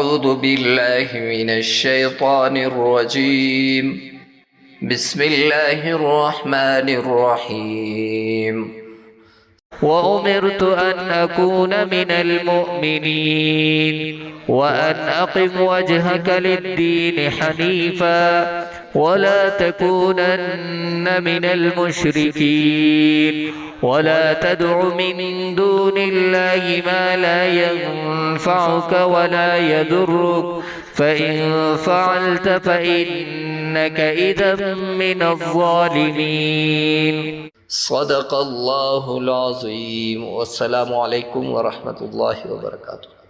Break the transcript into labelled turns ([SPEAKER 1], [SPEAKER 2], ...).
[SPEAKER 1] أعوذ بالله من الشيطان الرجيم بسم الله الرحمن الرحيم
[SPEAKER 2] وأمرت أن أكون من المؤمنين وأن أقم وجهك للدين حنيفا ولا تكونن من المشركين ولا تدع من دون الله ما لا ينفعك ولا يضرك فإن فعلت فإنك إذا من الظالمين.
[SPEAKER 1] صدق الله العظيم. والسلام عليكم ورحمة الله وبركاته.